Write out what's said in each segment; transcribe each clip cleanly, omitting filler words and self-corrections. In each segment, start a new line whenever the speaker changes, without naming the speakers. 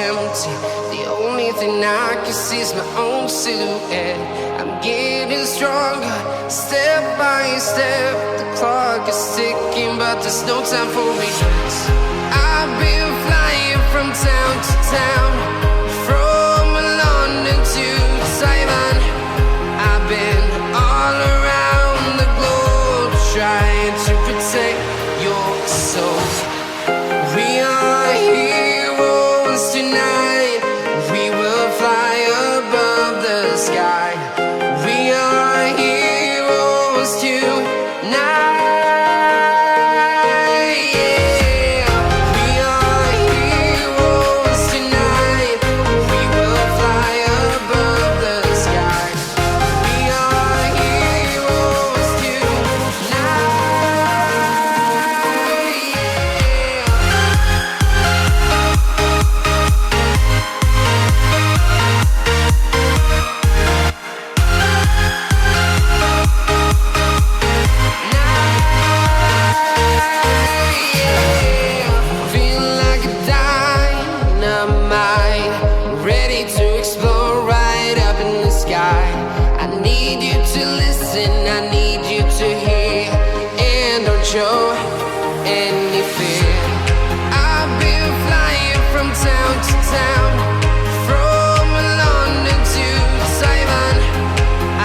empty. The only thing I can see is my own silhouette. I'm getting stronger, step by step. The clock is ticking, but there's no time for regrets. I've been flying from town to town, from London to Taiwan. I've been all around the globe, trying to protect your soul. We are heroes tonight. We will fly above the sky. We are heroes tonight. Show any fear. I've been flying from town to town, from London to Taiwan.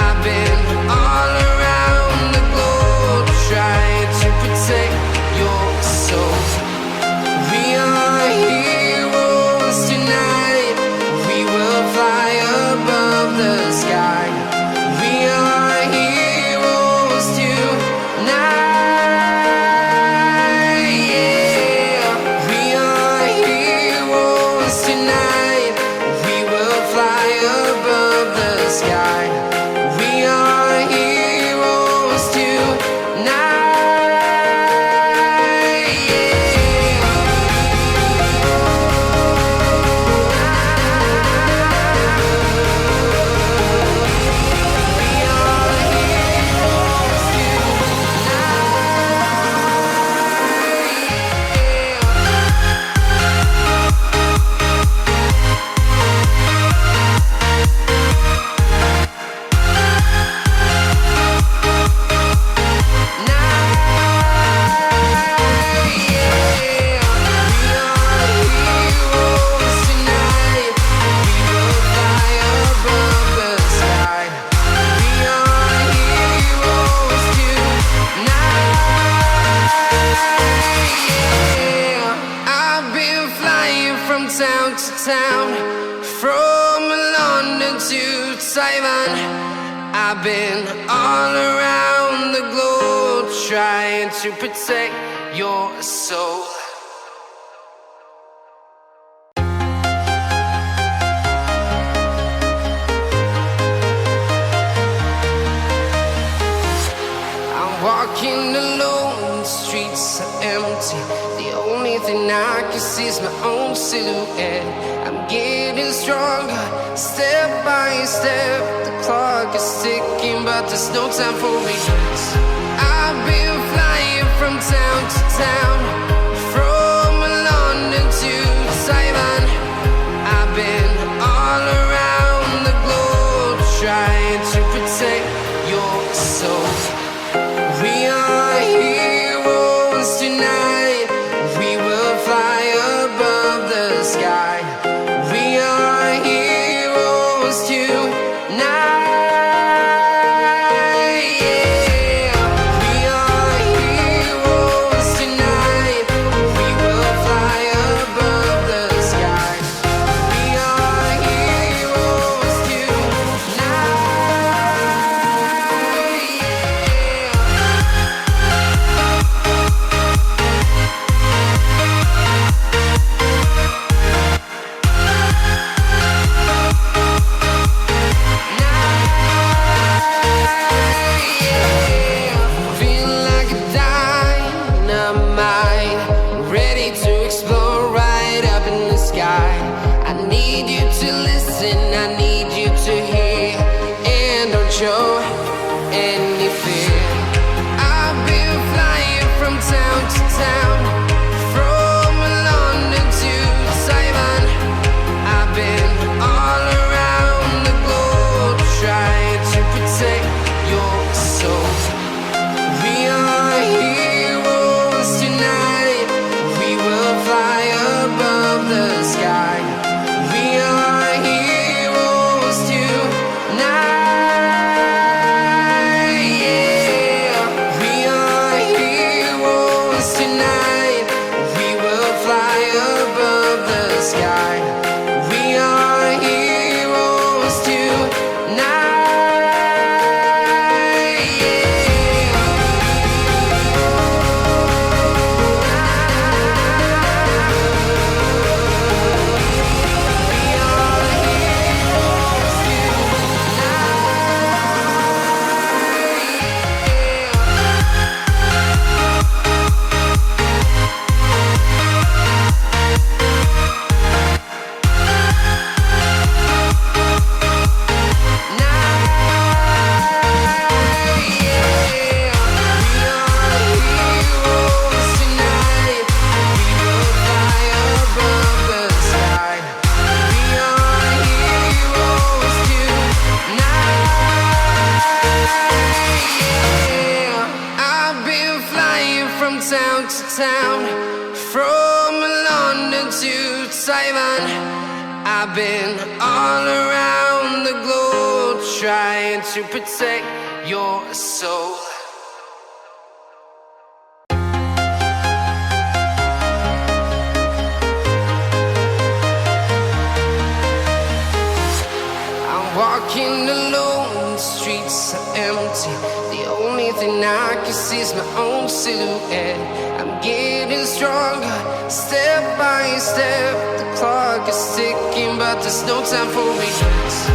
I've been all around the globe, trying to protect your soul. We are heroes tonight. We will fly above the sky. We are heroes tonight. Town to town, from London to Taiwan. I've been all around the globe, trying to protect your soul. I'm walking alone, the streets are empty. The only thing I can see is my own silhouette. I'm getting stronger, step by step. The clock is ticking, but there's no time for regrets. I've been flying from town to town, from London to Taiwan. I've been all around the globe, trying to protect your soul. We are heroes tonight. We will fly above the sky. We are heroes tonight. We are heroes tonight. We will fly above the sky. We are heroes tonight. Now town to town, from London to Taiwan. I've been all around the globe trying to protect your soul. Walking alone, the streets are empty. The only thing I can see is my own silhouette. I'm getting stronger, step by step. The clock is ticking, but there's no time for regrets.